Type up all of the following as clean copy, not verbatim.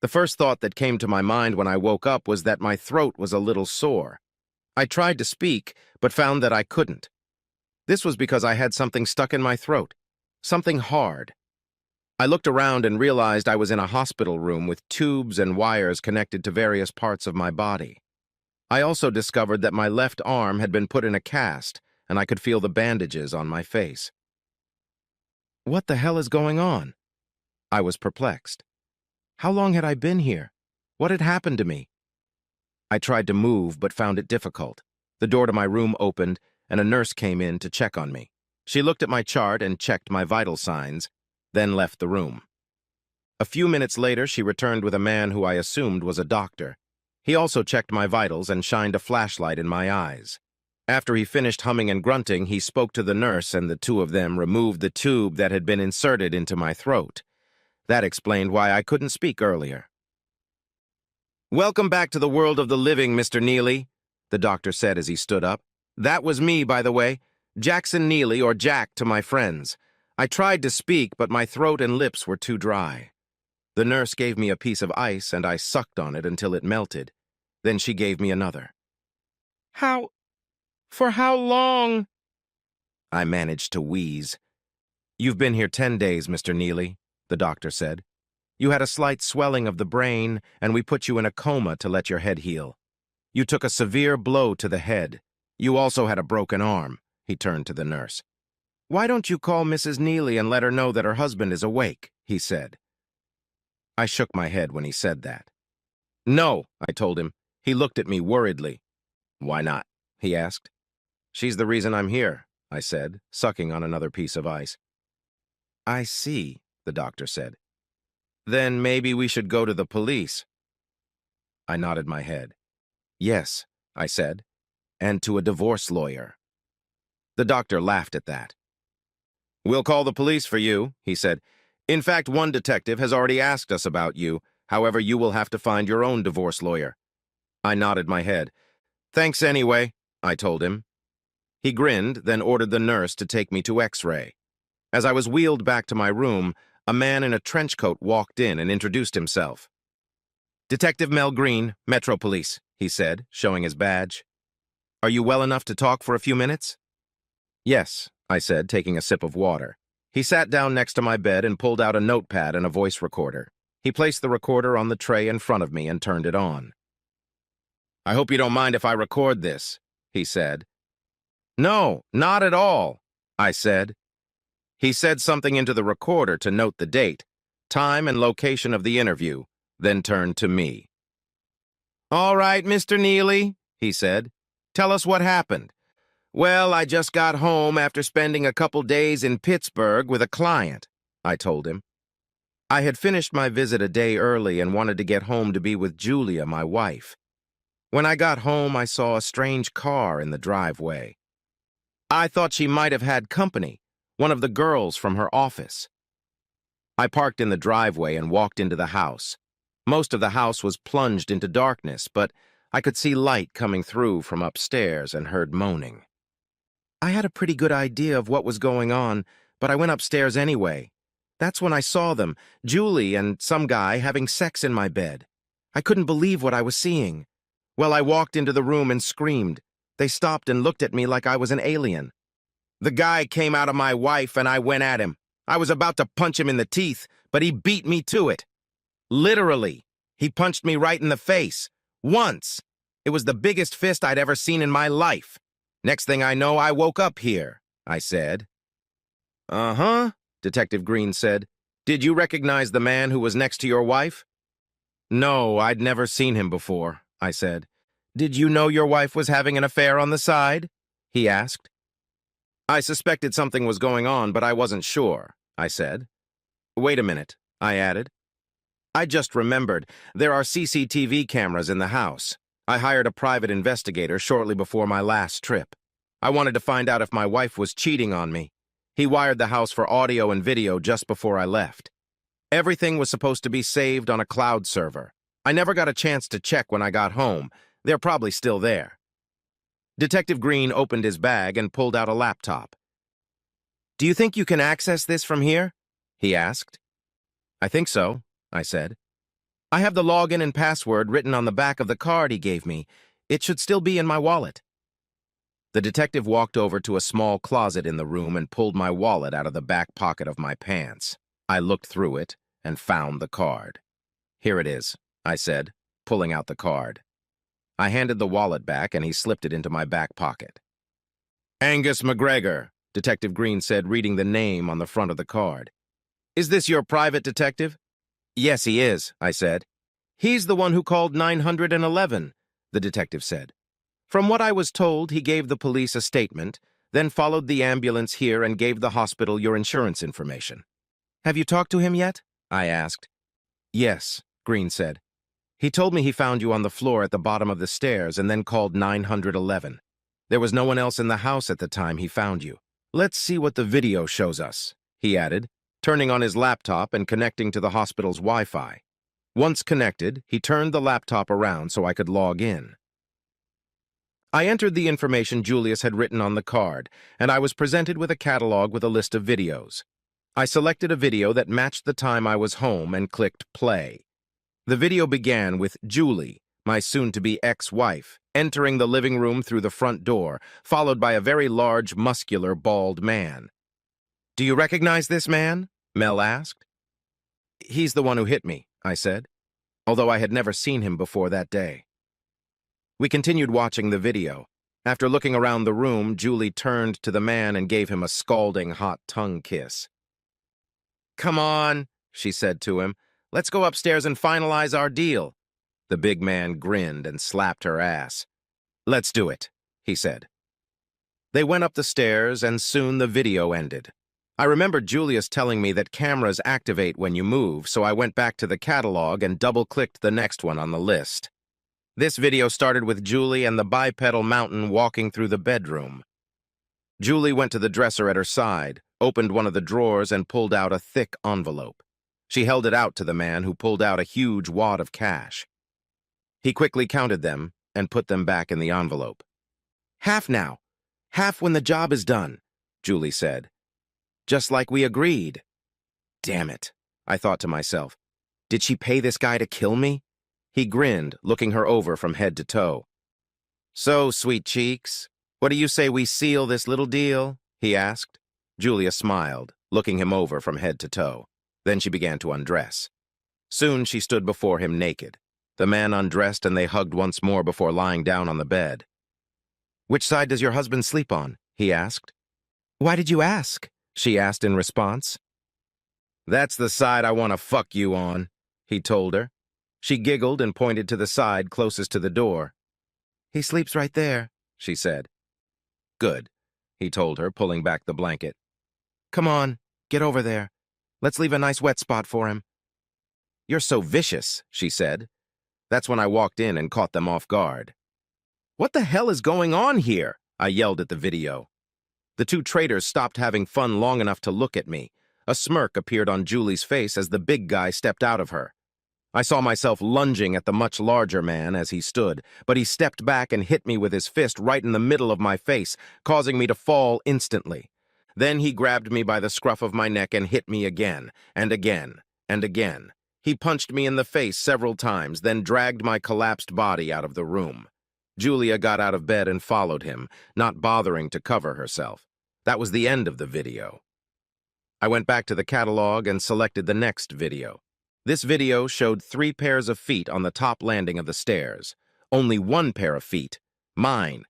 The first thought that came to my mind when I woke up was that my throat was a little sore. I tried to speak, but found that I couldn't. This was because I had something stuck in my throat, something hard. I looked around and realized I was in a hospital room with tubes and wires connected to various parts of my body. I also discovered that my left arm had been put in a cast, and I could feel the bandages on my face. What the hell is going on? I was perplexed. How long had I been here? What had happened to me? I tried to move, but found it difficult. The door to my room opened, and a nurse came in to check on me. She looked at my chart and checked my vital signs, then left the room. A few minutes later, she returned with a man who I assumed was a doctor. He also checked my vitals and shined a flashlight in my eyes. After he finished humming and grunting, he spoke to the nurse, and the two of them removed the tube that had been inserted into my throat. That explained why I couldn't speak earlier. "Welcome back to the world of the living, Mr. Neely," the doctor said as he stood up. "That was me, by the way. Jackson Neely, or Jack to my friends. I tried to speak, but my throat and lips were too dry. The nurse gave me a piece of ice, and I sucked on it until it melted. Then she gave me another. For how long?" I managed to wheeze. "You've been here 10 days, Mr. Neely," the doctor said. "You had a slight swelling of the brain, and we put you in a coma to let your head heal. You took a severe blow to the head. You also had a broken arm," he turned to the nurse. "Why don't you call Mrs. Neely and let her know that her husband is awake?" he said. I shook my head when he said that. "No," I told him. He looked at me worriedly. "Why not?" he asked. "She's the reason I'm here," I said, sucking on another piece of ice. "I see," the doctor said. "Then maybe we should go to the police." I nodded my head. "Yes," I said, "and to a divorce lawyer." The doctor laughed at that. "We'll call the police for you," he said. "In fact, one detective has already asked us about you. However, you will have to find your own divorce lawyer." I nodded my head. "Thanks anyway," I told him. He grinned, then ordered the nurse to take me to X-ray. As I was wheeled back to my room, a man in a trench coat walked in and introduced himself. "Detective Mel Green, Metro Police," he said, showing his badge. "Are you well enough to talk for a few minutes?" "Yes," I said, taking a sip of water. He sat down next to my bed and pulled out a notepad and a voice recorder. He placed the recorder on the tray in front of me and turned it on. "I hope you don't mind if I record this," he said. "No, not at all," I said. He said something into the recorder to note the date, time, and location of the interview, then turned to me. "All right, Mr. Neely," he said. "Tell us what happened." "Well, I just got home after spending a couple days in Pittsburgh with a client," I told him. I had finished my visit a day early and wanted to get home to be with Julia, my wife. When I got home, I saw a strange car in the driveway. I thought she might have had company, one of the girls from her office. I parked in the driveway and walked into the house. Most of the house was plunged into darkness, but I could see light coming through from upstairs and heard moaning. I had a pretty good idea of what was going on, but I went upstairs anyway. That's when I saw them, Julie and some guy, having sex in my bed. I couldn't believe what I was seeing. Well, I walked into the room and screamed. They stopped and looked at me like I was an alien. The guy came out of my wife and I went at him. I was about to punch him in the teeth, but he beat me to it. Literally, he punched me right in the face. Once. It was the biggest fist I'd ever seen in my life. Next thing I know, I woke up here, I said. "Uh-huh," Detective Green said. "Did you recognize the man who was next to your wife?" "No, I'd never seen him before," I said. "Did you know your wife was having an affair on the side?" he asked. I suspected something was going on, but I wasn't sure, I said. "Wait a minute," I added. "I just remembered, there are CCTV cameras in the house. I hired a private investigator shortly before my last trip. I wanted to find out if my wife was cheating on me. He wired the house for audio and video just before I left. Everything was supposed to be saved on a cloud server. I never got a chance to check when I got home. They're probably still there." Detective Green opened his bag and pulled out a laptop. "Do you think you can access this from here?" he asked. "I think so," I said. I have the login and password written on the back of the card he gave me. It should still be in my wallet. The detective walked over to a small closet in the room and pulled my wallet out of the back pocket of my pants. I looked through it and found the card. Here it is, I said, pulling out the card. I handed the wallet back and he slipped it into my back pocket. Angus McGregor, Detective Green said, reading the name on the front of the card. Is this your private detective? Yes, he is, I said. He's the one who called 911, the detective said. From what I was told, he gave the police a statement, then followed the ambulance here and gave the hospital your insurance information. Have you talked to him yet? I asked. Yes, Green said. He told me he found you on the floor at the bottom of the stairs and then called 911. There was no one else in the house at the time he found you. Let's see what the video shows us, he added, turning on his laptop and connecting to the hospital's Wi-Fi. Once connected, he turned the laptop around so I could log in. I entered the information Julius had written on the card, and I was presented with a catalog with a list of videos. I selected a video that matched the time I was home and clicked play. The video began with Julie, my soon-to-be ex-wife, entering the living room through the front door, followed by a very large, muscular, bald man. Do you recognize this man? Mel asked. He's the one who hit me, I said, although I had never seen him before that day. We continued watching the video. After looking around the room, Julie turned to the man and gave him a scalding hot tongue kiss. Come on, she said to him. Let's go upstairs and finalize our deal. The big man grinned and slapped her ass. Let's do it, he said. They went up the stairs, and soon the video ended. I remembered Julius telling me that cameras activate when you move, so I went back to the catalog and double-clicked the next one on the list. This video started with Julie and the bipedal mountain walking through the bedroom. Julie went to the dresser at her side, opened one of the drawers, and pulled out a thick envelope. She held it out to the man, who pulled out a huge wad of cash. He quickly counted them and put them back in the envelope. Half now. Half when the job is done, Julie said. Just like we agreed. Damn it, I thought to myself. Did she pay this guy to kill me? He grinned, looking her over from head to toe. So, sweet cheeks, what do you say we seal this little deal? He asked. Julia smiled, looking him over from head to toe. Then she began to undress. Soon she stood before him naked. The man undressed and they hugged once more before lying down on the bed. Which side does your husband sleep on? He asked. Why did you ask? She asked in response. That's the side I want to fuck you on, he told her. She giggled and pointed to the side closest to the door. He sleeps right there, she said. Good, he told her, pulling back the blanket. Come on, get over there. Let's leave a nice wet spot for him. You're so vicious, she said. That's when I walked in and caught them off guard. What the hell is going on here? I yelled at the video. The two traitors stopped having fun long enough to look at me. A smirk appeared on Julie's face as the big guy stepped out of her. I saw myself lunging at the much larger man as he stood, but he stepped back and hit me with his fist right in the middle of my face, causing me to fall instantly. Then he grabbed me by the scruff of my neck and hit me again, and again, and again. He punched me in the face several times, then dragged my collapsed body out of the room. Julia got out of bed and followed him, not bothering to cover herself. That was the end of the video. I went back to the catalog and selected the next video. This video showed 3 pairs of feet on the top landing of the stairs. Only one pair of feet, mine,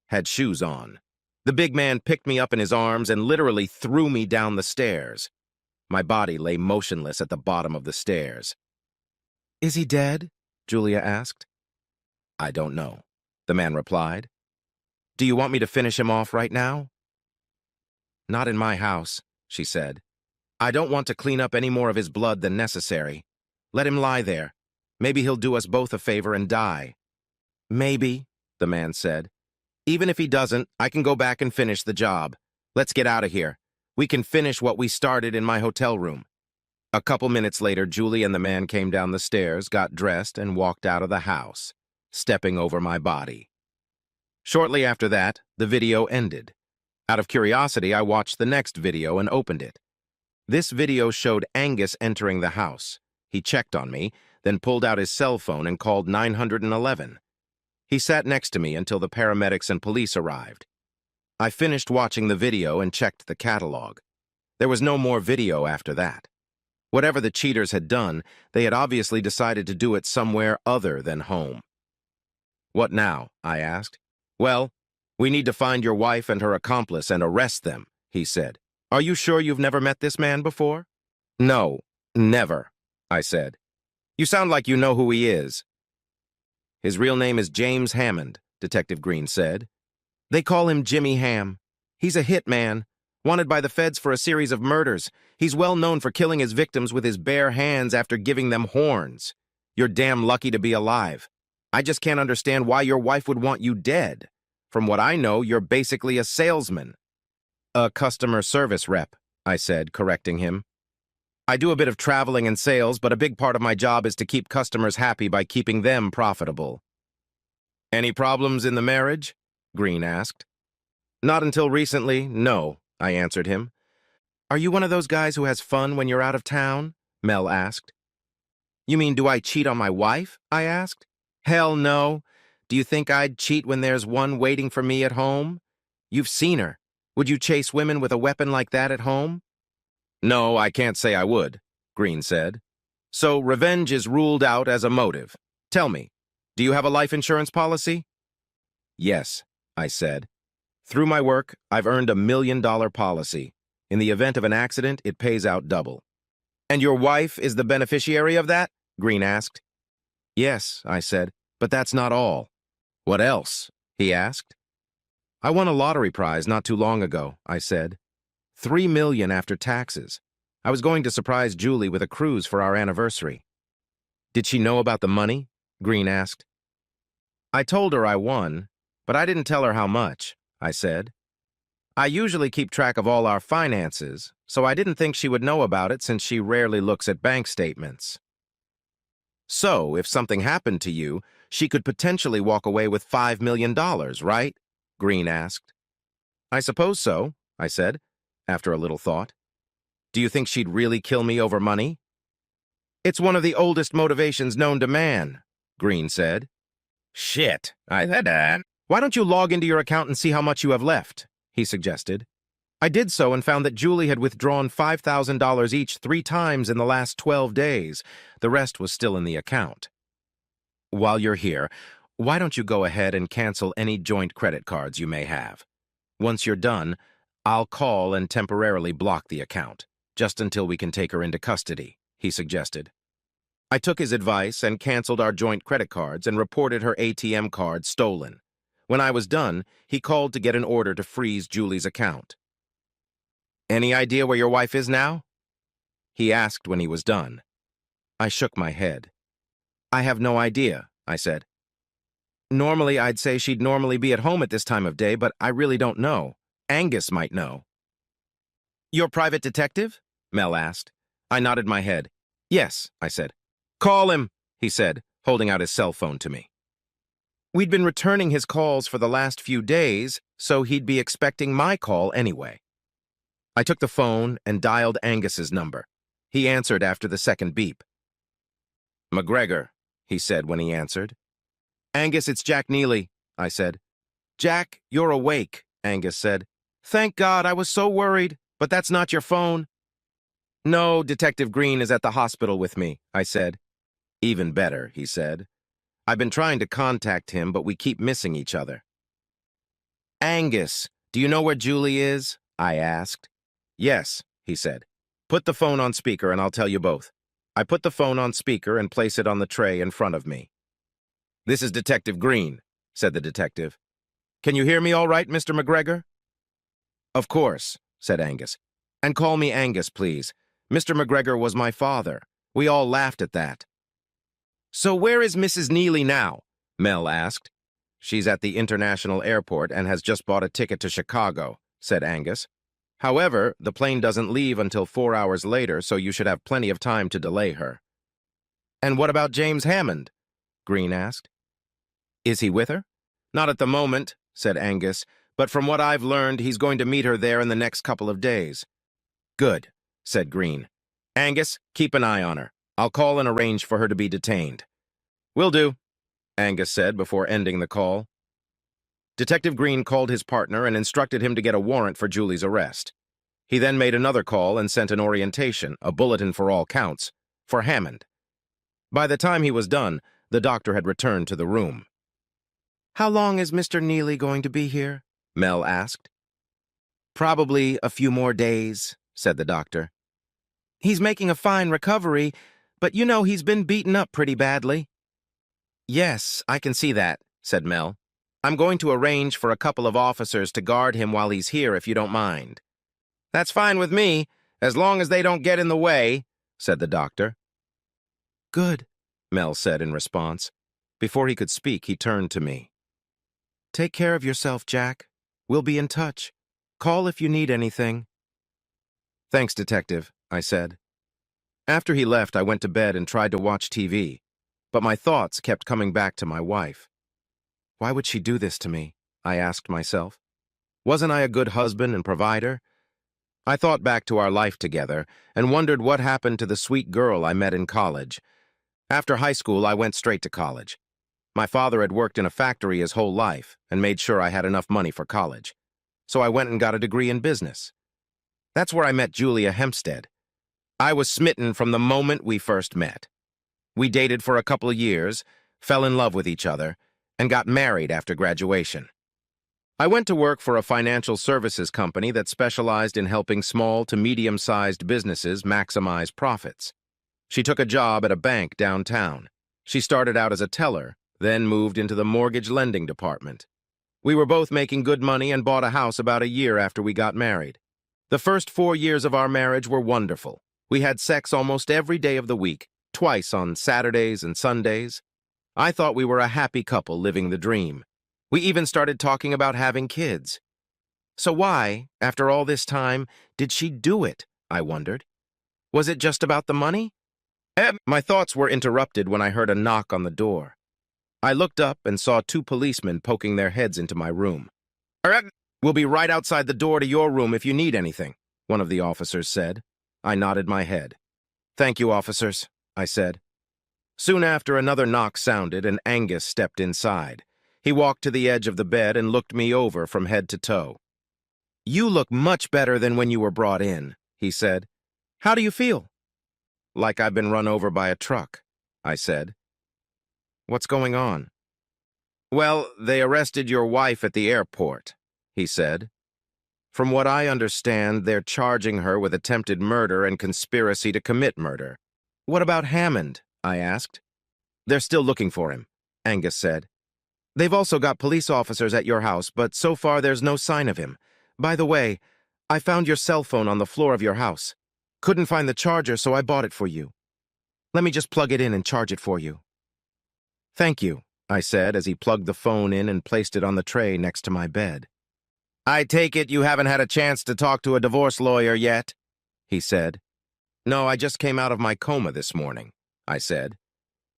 had shoes on. The big man picked me up in his arms and literally threw me down the stairs. My body lay motionless at the bottom of the stairs. Is he dead? Julia asked. I don't know, the man replied. Do you want me to finish him off right now? Not in my house, she said. I don't want to clean up any more of his blood than necessary. Let him lie there. Maybe he'll do us both a favor and die. Maybe, the man said. Even if he doesn't, I can go back and finish the job. Let's get out of here. We can finish what we started in my hotel room. A couple minutes later, Julie and the man came down the stairs, got dressed, and walked out of the house, stepping over my body. Shortly after that, the video ended. Out of curiosity, I watched the next video and opened it. This video showed Angus entering the house. He checked on me, then pulled out his cell phone and called 911. He sat next to me until the paramedics and police arrived. I finished watching the video and checked the catalog. There was no more video after that. Whatever the cheaters had done, they had obviously decided to do it somewhere other than home. "What now?" I asked. "Well, we need to find your wife and her accomplice and arrest them," he said. "Are you sure you've never met this man before?" "No, never," I said. "You sound like you know who he is." "His real name is James Hammond," Detective Green said. "They call him Jimmy Ham. He's a hitman, wanted by the feds for a series of murders. He's well known for killing his victims with his bare hands after giving them horns. You're damn lucky to be alive. I just can't understand why your wife would want you dead. From what I know, you're basically a salesman." "A customer service rep," I said, correcting him. "I do a bit of traveling and sales, but a big part of my job is to keep customers happy by keeping them profitable." "Any problems in the marriage?" Green asked. "Not until recently, no," I answered him. "Are you one of those guys who has fun when you're out of town?" Mel asked. "You mean, do I cheat on my wife?" I asked. "Hell no. Do you think I'd cheat when there's one waiting for me at home? You've seen her. Would you chase women with a weapon like that at home?" "No, I can't say I would," Green said. "So revenge is ruled out as a motive. Tell me, do you have a life insurance policy?" "Yes," I said. "Through my work, I've earned $1 million policy. In the event of an accident, it pays out double." "And your wife is the beneficiary of that?" Green asked. "Yes," I said, "but that's not all." "What else?" he asked. "I won a lottery prize not too long ago," I said. $3 million after taxes. I was going to surprise Julie with a cruise for our anniversary." "Did she know about the money?" Green asked. "I told her I won, but I didn't tell her how much," I said. "I usually keep track of all our finances, so I didn't think she would know about it since she rarely looks at bank statements." "So, if something happened to you, she could potentially walk away with $5 million, right?" Green asked. "I suppose so," I said, after a little thought. "Do you think she'd really kill me over money?" "It's one of the oldest motivations known to man," Green said. "Shit, I said that. Why don't you log into your account and see how much you have left?" he suggested. I did so and found that Julie had withdrawn $5,000 each 3 times in the last 12 days. The rest was still in the account. "While you're here, why don't you go ahead and cancel any joint credit cards you may have? Once you're done, I'll call and temporarily block the account, just until we can take her into custody," he suggested. I took his advice and canceled our joint credit cards and reported her ATM card stolen. When I was done, he called to get an order to freeze Julie's account. "Any idea where your wife is now?" he asked when he was done. I shook my head. "I have no idea," I said. "Normally, I'd say she'd normally be at home at this time of day, but I really don't know. Angus might know." "Your private detective?" Mel asked. I nodded my head. "Yes," I said. "Call him," he said, holding out his cell phone to me. We'd been returning his calls for the last few days, so he'd be expecting my call anyway. I took the phone and dialed Angus's number. He answered after the second beep. "McGregor," he said when he answered. "Angus, it's Jack Neely," I said. "Jack, you're awake," Angus said. "Thank God, I was so worried, but that's not your phone." "No, Detective Green is at the hospital with me," I said. "Even better," he said. "I've been trying to contact him, but we keep missing each other." "Angus, do you know where Julie is?" I asked. "Yes," he said. "Put the phone on speaker and I'll tell you both." I put the phone on speaker and placed it on the tray in front of me. "This is Detective Green," said the detective. "Can you hear me all right, Mr. McGregor?" "Of course," said Angus. "And call me Angus, please. Mr. McGregor was my father. We all laughed at that." "So where is Mrs. Neely now?" Mel asked. "She's at the international airport and has just bought a ticket to Chicago," said Angus. "However, the plane doesn't leave until 4 hours later, so you should have plenty of time to delay her." "And what about James Hammond?" Green asked. "Is he with her?" "Not at the moment," said Angus, "but from what I've learned, he's going to meet her there in the next couple of days." "Good," said Green. "Angus, keep an eye on her. I'll call and arrange for her to be detained. Will do, Angus said before ending the call. Detective Green called his partner and instructed him to get a warrant for Julie's arrest. He then made another call and sent an orientation, a bulletin for all counts, for Hammond. By the time he was done, the doctor had returned to the room. "How long is Mr. Neely going to be here?" Mel asked. "Probably a few more days," said the doctor. "He's making a fine recovery, but you know he's been beaten up pretty badly." "Yes, I can see that," said Mel. "I'm going to arrange for a couple of officers to guard him while he's here, if you don't mind." "That's fine with me, as long as they don't get in the way," said the doctor. "Good," Mel said in response. Before he could speak, he turned to me. "Take care of yourself, Jack. We'll be in touch. Call if you need anything." "Thanks, Detective," I said. After he left, I went to bed and tried to watch TV, but my thoughts kept coming back to my wife. Why would she do this to me? I asked myself. Wasn't I a good husband and provider? I thought back to our life together and wondered what happened to the sweet girl I met in college. After high school, I went straight to college. My father had worked in a factory his whole life and made sure I had enough money for college. So I went and got a degree in business. That's where I met Julia Hempstead. I was smitten from the moment we first met. We dated for a couple of years, fell in love with each other, and got married after graduation. I went to work for a financial services company that specialized in helping small to medium-sized businesses maximize profits. She took a job at a bank downtown. She started out as a teller, then moved into the mortgage lending department. We were both making good money and bought a house about a year after we got married. The first 4 years of our marriage were wonderful. We had sex almost every day of the week, twice on Saturdays and Sundays. I thought we were a happy couple living the dream. We even started talking about having kids. So why, after all this time, did she do it, I wondered? Was it just about the money? My thoughts were interrupted when I heard a knock on the door. I looked up and saw 2 policemen poking their heads into my room. "We'll be right outside the door to your room if you need anything," one of the officers said. I nodded my head. "Thank you, officers," I said. Soon after, another knock sounded and Angus stepped inside. He walked to the edge of the bed and looked me over from head to toe. "You look much better than when you were brought in," he said. "How do you feel?" "Like I've been run over by a truck," I said. "What's going on?" "Well, they arrested your wife at the airport," he said. "From what I understand, they're charging her with attempted murder and conspiracy to commit murder." "What about Hammond?" I asked. "They're still looking for him," Angus said. "They've also got police officers at your house, but so far there's no sign of him. By the way, I found your cell phone on the floor of your house. Couldn't find the charger, so I bought it for you. Let me just plug it in and charge it for you." "Thank you," I said as he plugged the phone in and placed it on the tray next to my bed. "I take it you haven't had a chance to talk to a divorce lawyer yet?" he said. "No, I just came out of my coma this morning," I said.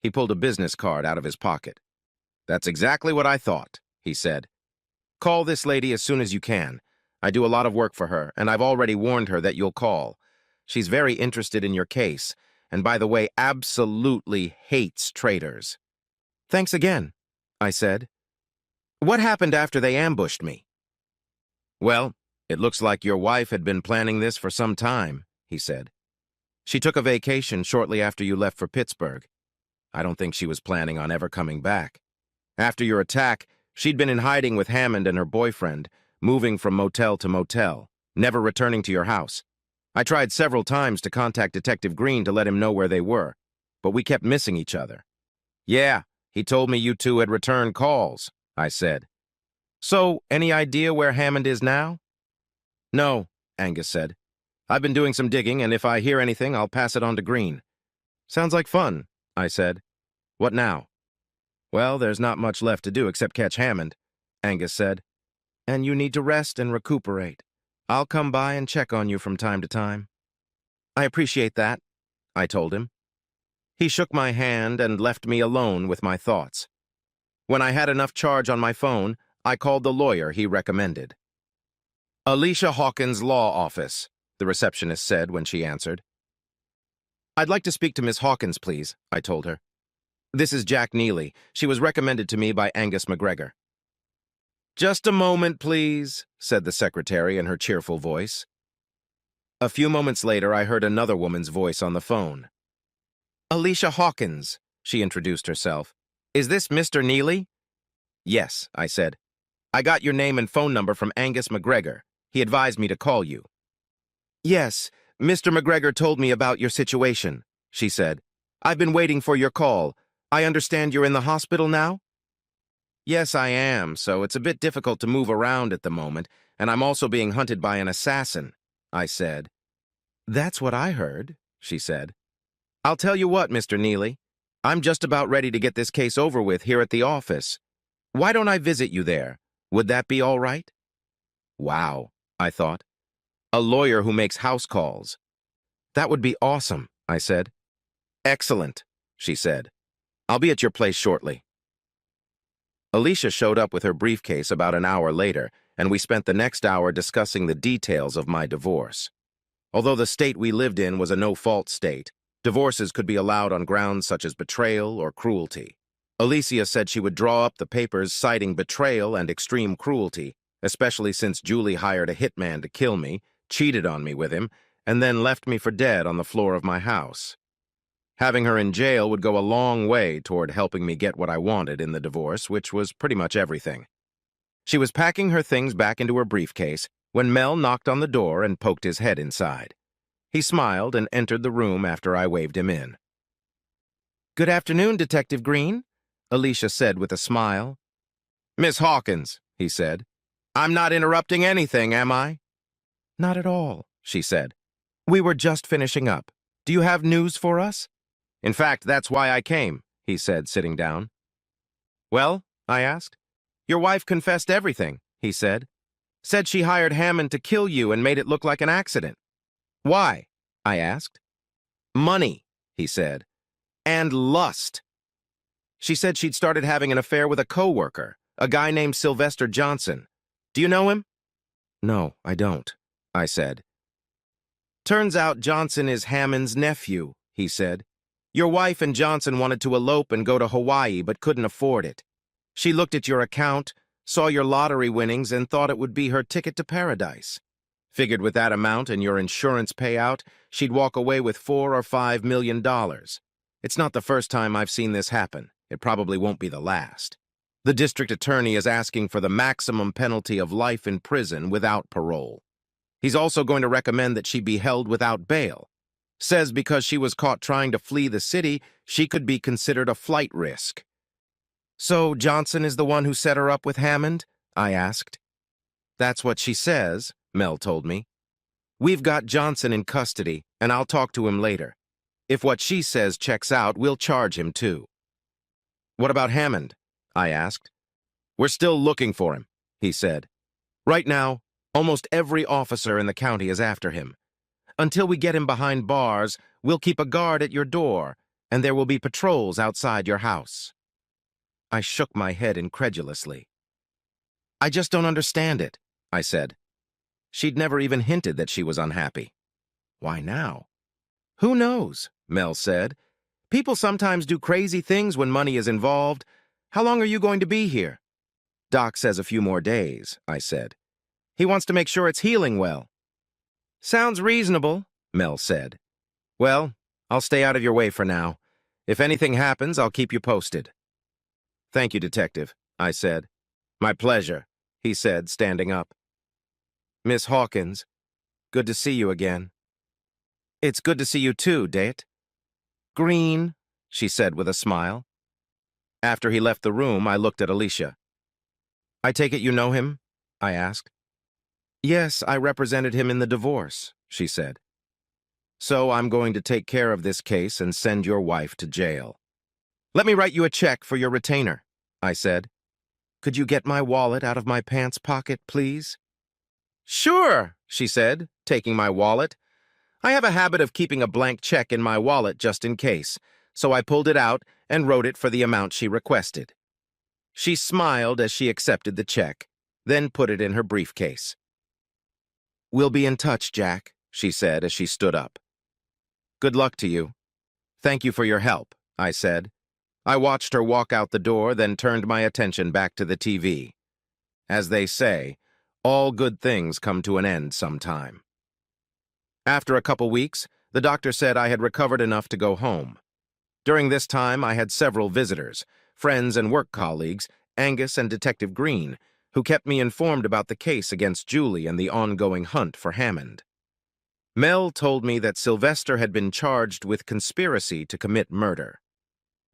He pulled a business card out of his pocket. "That's exactly what I thought," he said. "Call this lady as soon as you can. I do a lot of work for her, and I've already warned her that you'll call. She's very interested in your case, and by the way, absolutely hates traitors." "Thanks again," I said. "What happened after they ambushed me?" "Well, it looks like your wife had been planning this for some time," he said. "She took a vacation shortly after you left for Pittsburgh. I don't think she was planning on ever coming back. After your attack, she'd been in hiding with Hammond and her boyfriend, moving from motel to motel, never returning to your house. I tried several times to contact Detective Green to let him know where they were, but we kept missing each other." "Yeah, he told me you two had returned calls," I said. "So, any idea where Hammond is now?" "No," Angus said. "I've been doing some digging, and if I hear anything, I'll pass it on to Green." "Sounds like fun," I said. "What now?" "Well, there's not much left to do except catch Hammond," Angus said. "And you need to rest and recuperate. I'll come by and check on you from time to time." "I appreciate that," I told him. He shook my hand and left me alone with my thoughts. When I had enough charge on my phone, I called the lawyer he recommended. "Alicia Hawkins' law office," the receptionist said when she answered. I'd like to speak to Miss Hawkins, please, I told her. This is Jack Neely. She was recommended to me by Angus McGregor. Just a moment, please, said the secretary in her cheerful voice. A few moments later, I heard another woman's voice on the phone. Alicia Hawkins, she introduced herself. Is this Mr. Neely? Yes, I said. I got your name and phone number from Angus McGregor. He advised me to call you. Yes, Mr. McGregor told me about your situation, she said. I've been waiting for your call. I understand you're in the hospital now? Yes, I am, so it's a bit difficult to move around at the moment, and I'm also being hunted by an assassin, I said. That's what I heard, she said. I'll tell you what, Mr. Neely. I'm just about ready to get this case over with here at the office. Why don't I visit you there? Would that be all right? Wow, I thought. A lawyer who makes house calls. That would be awesome, I said. Excellent, she said. I'll be at your place shortly. Alicia showed up with her briefcase about an hour later, and we spent the next hour discussing the details of my divorce. Although the state we lived in was a no-fault state, divorces could be allowed on grounds such as betrayal or cruelty. Alicia said she would draw up the papers citing betrayal and extreme cruelty, especially since Julie hired a hitman to kill me, cheated on me with him, and then left me for dead on the floor of my house. Having her in jail would go a long way toward helping me get what I wanted in the divorce, which was pretty much everything. She was packing her things back into her briefcase when Mel knocked on the door and poked his head inside. He smiled and entered the room after I waved him in. Good afternoon, Detective Green, Alicia said with a smile. Miss Hawkins, he said. I'm not interrupting anything, am I? Not at all, she said. We were just finishing up. Do you have news for us? In fact, that's why I came, he said, sitting down. Well, I asked. Your wife confessed everything, he said. Said she hired Hammond to kill you and made it look like an accident. Why? I asked. Money, he said. And lust. She said she'd started having an affair with a coworker, a guy named Sylvester Johnson. Do you know him? No, I don't, I said. Turns out Johnson is Hammond's nephew, he said. Your wife and Johnson wanted to elope and go to Hawaii but couldn't afford it. She looked at your account, saw your lottery winnings, and thought it would be her ticket to paradise. Figured with that amount and your insurance payout, she'd walk away with $4 or $5 million. It's not the first time I've seen this happen. It probably won't be the last. The district attorney is asking for the maximum penalty of life in prison without parole. He's also going to recommend that she be held without bail. Says because she was caught trying to flee the city, she could be considered a flight risk. So Johnson is the one who set her up with Hammond? I asked. That's what she says, Mel told me. We've got Johnson in custody, and I'll talk to him later. If what she says checks out, we'll charge him too. What about Hammond? I asked. We're still looking for him, he said. Right now, almost every officer in the county is after him. Until we get him behind bars, we'll keep a guard at your door, and there will be patrols outside your house. I shook my head incredulously. I just don't understand it, I said. She'd never even hinted that she was unhappy. Why now? Who knows, Mel said. People sometimes do crazy things when money is involved. How long are you going to be here? Doc says a few more days, I said. He wants to make sure it's healing well. Sounds reasonable, Mel said. Well, I'll stay out of your way for now. If anything happens, I'll keep you posted. Thank you, Detective, I said. My pleasure, he said, standing up. Miss Hawkins, good to see you again. It's good to see you too, Date. Green, she said with a smile. After he left the room, I looked at Alicia. I take it you know him? I asked. Yes, I represented him in the divorce, she said. So I'm going to take care of this case and send your wife to jail. Let me write you a check for your retainer, I said. Could you get my wallet out of my pants pocket, please? Sure, she said, taking my wallet. I have a habit of keeping a blank check in my wallet just in case, so I pulled it out and wrote it for the amount she requested. She smiled as she accepted the check, then put it in her briefcase. We'll be in touch, Jack, she said as she stood up. Good luck to you, Thank you for your help, I said. I watched her walk out the door, then turned my attention back to the TV. As they say, all good things come to an end sometime. After a couple weeks, the doctor said I had recovered enough to go home. During this time, I had several visitors, friends and work colleagues, Angus and Detective Green, who kept me informed about the case against Julie and the ongoing hunt for Hammond. Mel told me that Sylvester had been charged with conspiracy to commit murder.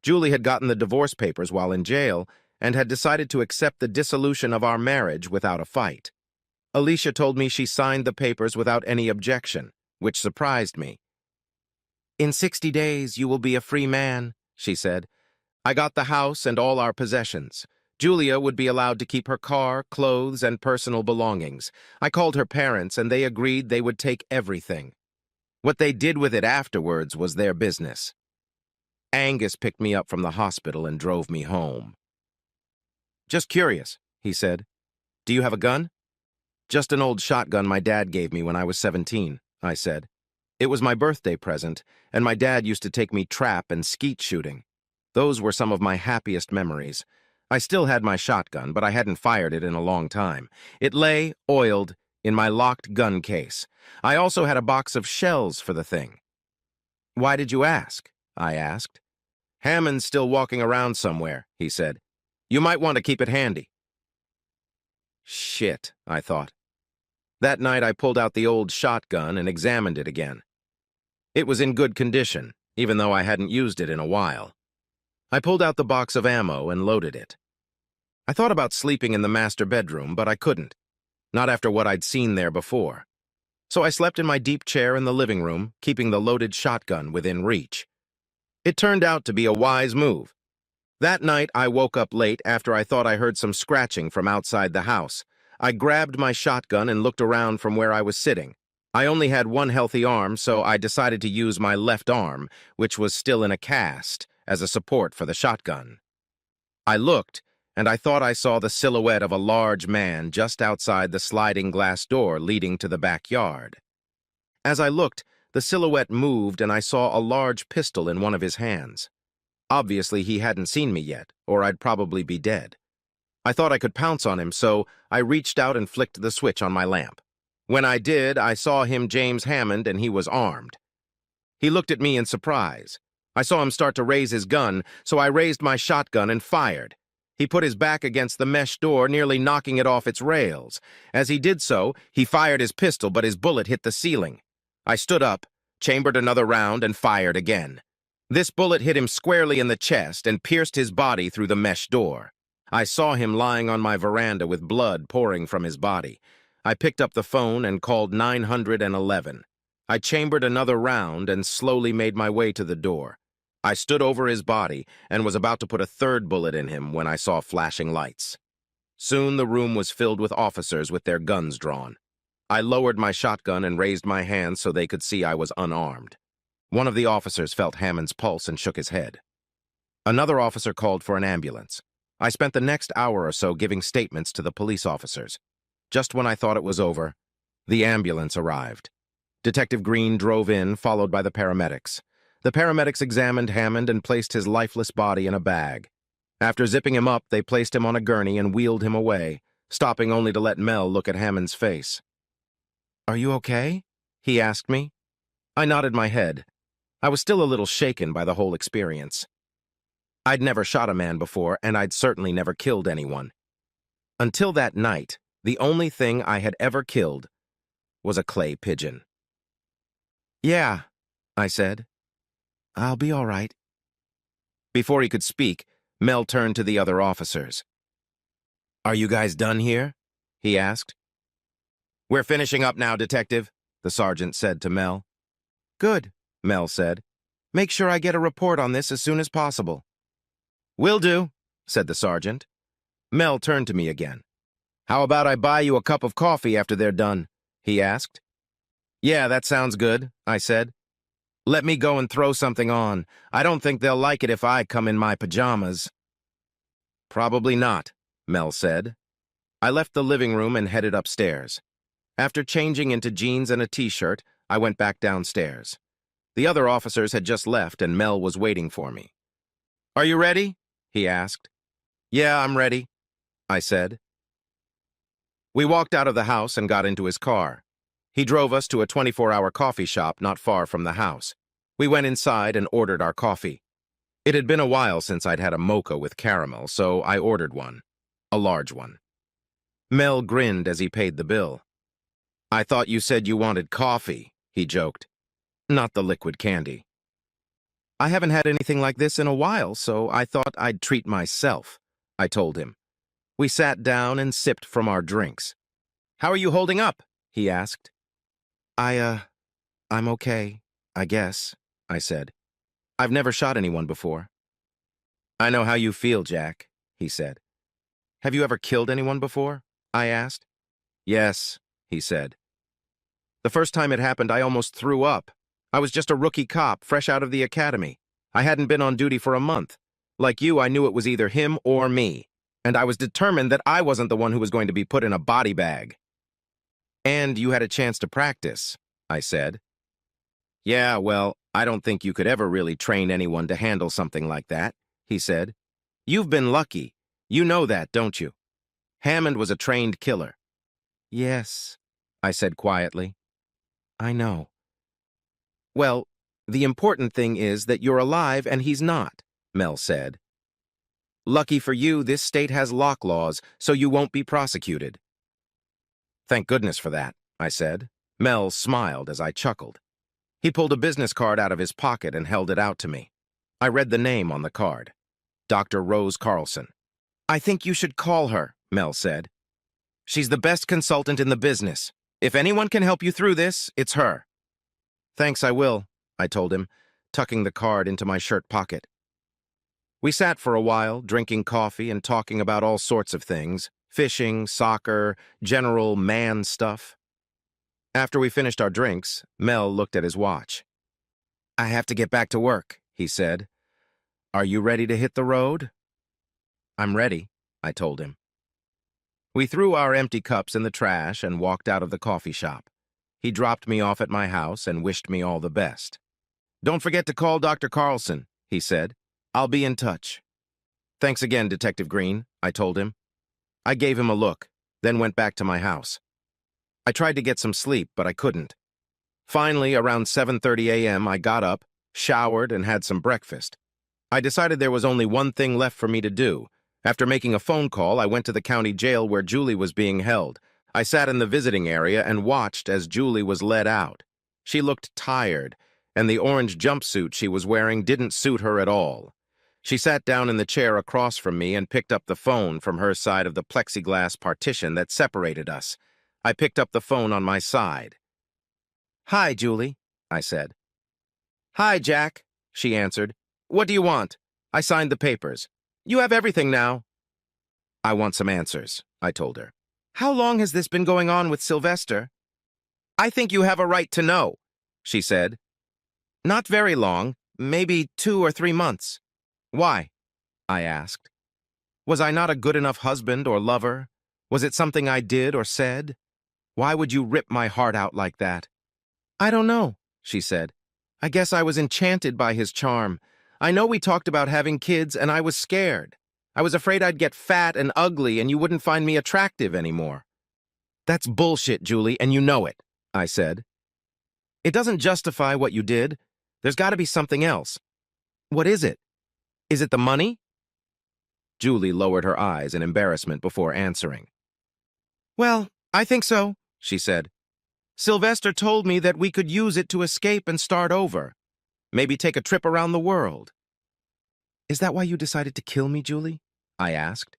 Julie had gotten the divorce papers while in jail and had decided to accept the dissolution of our marriage without a fight. Alicia told me she signed the papers without any objection, which surprised me. "In 60 days, you will be a free man," she said. "I got the house and all our possessions. Julia would be allowed to keep her car, clothes, and personal belongings. I called her parents, and they agreed they would take everything. What they did with it afterwards was their business." Angus picked me up from the hospital and drove me home. "Just curious," he said. "Do you have a gun?" "Just an old shotgun my dad gave me when I was 17, I said. "It was my birthday present, and my dad used to take me trap and skeet shooting. Those were some of my happiest memories. I still had my shotgun, but I hadn't fired it in a long time. It lay, oiled, in my locked gun case. I also had a box of shells for the thing." "Why did you ask?" I asked. "Hammond's still walking around somewhere," he said. "You might want to keep it handy." Shit, I thought. That night I pulled out the old shotgun and examined it again. It was in good condition, even though I hadn't used it in a while. I pulled out the box of ammo and loaded it. I thought about sleeping in the master bedroom, but I couldn't. Not after what I'd seen there before. So I slept in my deep chair in the living room, keeping the loaded shotgun within reach. It turned out to be a wise move. That night, I woke up late after I thought I heard some scratching from outside the house. I grabbed my shotgun and looked around from where I was sitting. I only had one healthy arm, so I decided to use my left arm, which was still in a cast, as a support for the shotgun. I looked, and I thought I saw the silhouette of a large man just outside the sliding glass door leading to the backyard. As I looked, the silhouette moved and I saw a large pistol in one of his hands. Obviously, he hadn't seen me yet, or I'd probably be dead. I thought I could pounce on him, so I reached out and flicked the switch on my lamp. When I did, I saw him James Hammond, and he was armed. He looked at me in surprise. I saw him start to raise his gun, so I raised my shotgun and fired. He put his back against the mesh door, nearly knocking it off its rails. As he did so, he fired his pistol, but his bullet hit the ceiling. I stood up, chambered another round, and fired again. This bullet hit him squarely in the chest and pierced his body through the mesh door. I saw him lying on my veranda with blood pouring from his body. I picked up the phone and called 911. I chambered another round and slowly made my way to the door. I stood over his body and was about to put a third bullet in him when I saw flashing lights. Soon the room was filled with officers with their guns drawn. I lowered my shotgun and raised my hands so they could see I was unarmed. One of the officers felt Hammond's pulse and shook his head. Another officer called for an ambulance. I spent the next hour or so giving statements to the police officers. Just when I thought it was over, the ambulance arrived. Detective Green drove in, followed by the paramedics. The paramedics examined Hammond and placed his lifeless body in a bag. After zipping him up, they placed him on a gurney and wheeled him away, stopping only to let Mel look at Hammond's face. "Are you okay?" he asked me. I nodded my head. I was still a little shaken by the whole experience. I'd never shot a man before, and I'd certainly never killed anyone. Until that night, the only thing I had ever killed was a clay pigeon. "Yeah," I said. "I'll be all right." Before he could speak, Mel turned to the other officers. "Are you guys done here?" he asked. "We're finishing up now, Detective," the sergeant said to Mel. "Good," Mel said. "Make sure I get a report on this as soon as possible." "Will do," said the sergeant. Mel turned to me again. "How about I buy you a cup of coffee after they're done?" he asked. "Yeah, that sounds good," I said. "Let me go and throw something on. I don't think they'll like it if I come in my pajamas." "Probably not," Mel said. I left the living room and headed upstairs. After changing into jeans and a t-shirt, I went back downstairs. The other officers had just left and Mel was waiting for me. "Are you ready?" he asked. "Yeah, I'm ready," I said. We walked out of the house and got into his car. He drove us to a 24-hour coffee shop not far from the house. We went inside and ordered our coffee. It had been a while since I'd had a mocha with caramel, so I ordered one. A large one. Mel grinned as he paid the bill. "I thought you said you wanted coffee," he joked. "Not the liquid candy." "I haven't had anything like this in a while, so I thought I'd treat myself," I told him. We sat down and sipped from our drinks. "How are you holding up?" he asked. I'm okay, I guess," I said. "I've never shot anyone before." "I know how you feel, Jack," he said. "Have you ever killed anyone before?" I asked. "Yes," he said. "The first time it happened, I almost threw up. I was just a rookie cop, fresh out of the academy. I hadn't been on duty for a month. Like you, I knew it was either him or me, and I was determined that I wasn't the one who was going to be put in a body bag." "And you had a chance to practice," I said. "Yeah, well, I don't think you could ever really train anyone to handle something like that," he said. "You've been lucky. You know that, don't you? Hammond was a trained killer." "Yes," I said quietly. "I know." "Well, the important thing is that you're alive and he's not," Mel said. "Lucky for you, this state has lock laws, so you won't be prosecuted." "Thank goodness for that," I said. Mel smiled as I chuckled. He pulled a business card out of his pocket and held it out to me. I read the name on the card. Dr. Rose Carlson. "I think you should call her," Mel said. "She's the best consultant in the business. If anyone can help you through this, it's her." "Thanks, I will," I told him, tucking the card into my shirt pocket. We sat for a while, drinking coffee and talking about all sorts of things, fishing, soccer, general man stuff. After we finished our drinks, Mel looked at his watch. "I have to get back to work," he said. "Are you ready to hit the road?" "I'm ready," I told him. We threw our empty cups in the trash and walked out of the coffee shop. He dropped me off at my house and wished me all the best. "Don't forget to call Dr. Carlson," he said. "I'll be in touch." "Thanks again, Detective Green," I told him. I gave him a look, then went back to my house. I tried to get some sleep, but I couldn't. Finally, around 7:30 a.m., I got up, showered, and had some breakfast. I decided there was only one thing left for me to do. After making a phone call, I went to the county jail where Julie was being held. I sat in the visiting area and watched as Julie was led out. She looked tired, and the orange jumpsuit she was wearing didn't suit her at all. She sat down in the chair across from me and picked up the phone from her side of the plexiglass partition that separated us. I picked up the phone on my side. "Hi, Julie," I said. "Hi, Jack," she answered. "What do you want?" I signed the papers. "You have everything now." "I want some answers," I told her. "How long has this been going on with Sylvester?" "I think you have a right to know," she said. "Not very long, maybe 2 or 3 months." "Why?" I asked. Was I not a good enough husband or lover? Was it something I did or said? Why would you rip my heart out like that? "I don't know," she said. "I guess I was enchanted by his charm. I know we talked about having kids, and I was scared. I was afraid I'd get fat and ugly and you wouldn't find me attractive anymore." "That's bullshit, Julie, and you know it," I said. "It doesn't justify what you did. There's got to be something else. What is it? Is it the money?" Julie lowered her eyes in embarrassment before answering. "Well, I think so," she said. "Sylvester told me that we could use it to escape and start over. Maybe take a trip around the world." "Is that why you decided to kill me, Julie?" I asked.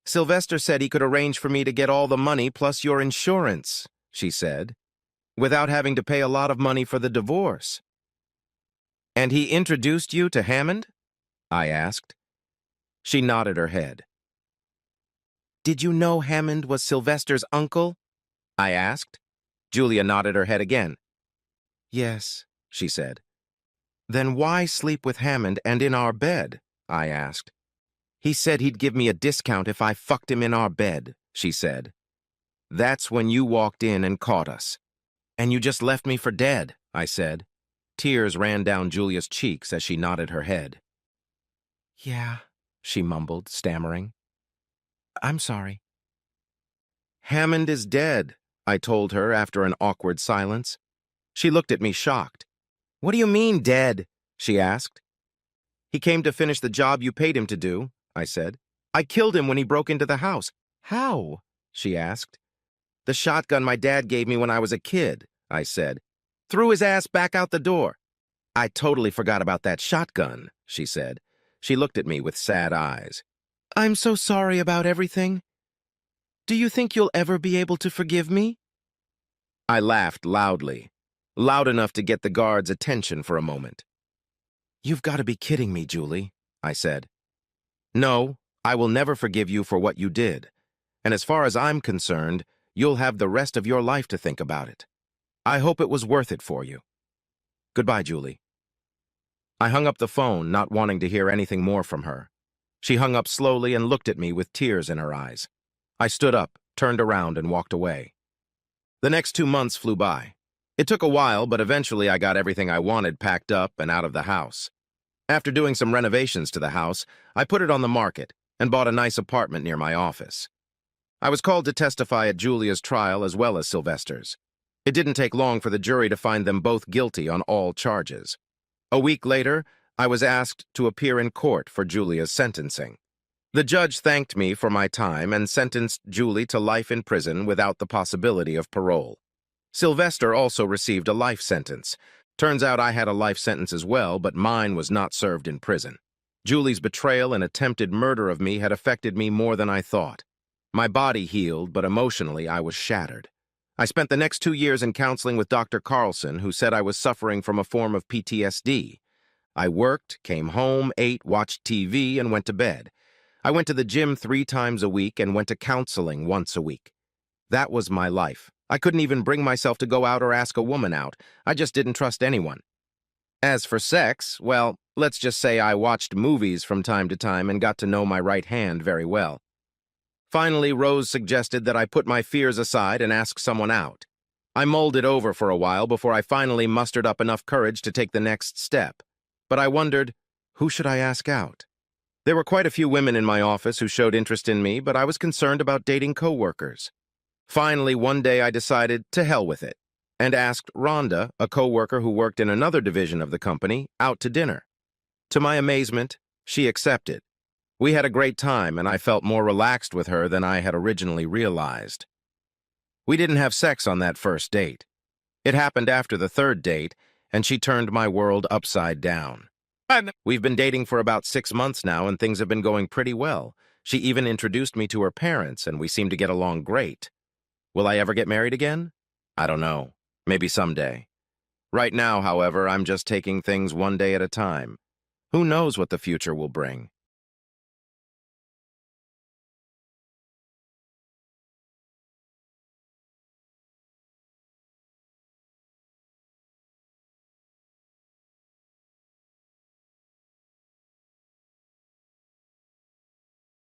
"Sylvester said he could arrange for me to get all the money plus your insurance," she said, "without having to pay a lot of money for the divorce." "And he introduced you to Hammond?" I asked. She nodded her head. "Did you know Hammond was Sylvester's uncle?" I asked. Julia nodded her head again. "Yes," she said. "Then why sleep with Hammond and in our bed?" I asked. "He said he'd give me a discount if I fucked him in our bed," she said. "That's when you walked in and caught us. And you just left me for dead," I said. Tears ran down Julia's cheeks as she nodded her head. "Yeah," she mumbled, stammering. "I'm sorry." "Hammond is dead," I told her after an awkward silence. She looked at me shocked. "What do you mean, dead?" she asked. "He came to finish the job you paid him to do," I said. "I killed him when he broke into the house." "How?" she asked. "The shotgun my dad gave me when I was a kid," I said. "Threw his ass back out the door." "I totally forgot about that shotgun," she said. She looked at me with sad eyes. "I'm so sorry about everything. Do you think you'll ever be able to forgive me?" I laughed loudly, loud enough to get the guard's attention for a moment. "You've got to be kidding me, Julie," I said. "No, I will never forgive you for what you did. And as far as I'm concerned, you'll have the rest of your life to think about it. I hope it was worth it for you. Goodbye, Julie." I hung up the phone, not wanting to hear anything more from her. She hung up slowly and looked at me with tears in her eyes. I stood up, turned around, and walked away. The next 2 months flew by. It took a while, but eventually I got everything I wanted packed up and out of the house. After doing some renovations to the house, I put it on the market and bought a nice apartment near my office. I was called to testify at Julia's trial as well as Sylvester's. It didn't take long for the jury to find them both guilty on all charges. A week later, I was asked to appear in court for Julia's sentencing. The judge thanked me for my time and sentenced Julie to life in prison without the possibility of parole. Sylvester also received a life sentence. Turns out I had a life sentence as well, but mine was not served in prison. Julie's betrayal and attempted murder of me had affected me more than I thought. My body healed, but emotionally I was shattered. I spent the next 2 years in counseling with Dr. Carlson, who said I was suffering from a form of PTSD. I worked, came home, ate, watched TV, and went to bed. I went to the gym 3 times a week and went to counseling once a week. That was my life. I couldn't even bring myself to go out or ask a woman out. I just didn't trust anyone. As for sex, well, let's just say I watched movies from time to time and got to know my right hand very well. Finally, Rose suggested that I put my fears aside and ask someone out. I mulled it over for a while before I finally mustered up enough courage to take the next step. But I wondered, who should I ask out? There were quite a few women in my office who showed interest in me, but I was concerned about dating coworkers. Finally, one day I decided to hell with it and asked Rhonda, a coworker who worked in another division of the company, out to dinner. To my amazement, she accepted. We had a great time, and I felt more relaxed with her than I had originally realized. We didn't have sex on that first date. It happened after the 3rd date, and she turned my world upside down. We've been dating for about 6 months now, and things have been going pretty well. She even introduced me to her parents, and we seem to get along great. Will I ever get married again? I don't know. Maybe someday. Right now, however, I'm just taking things one day at a time. Who knows what the future will bring?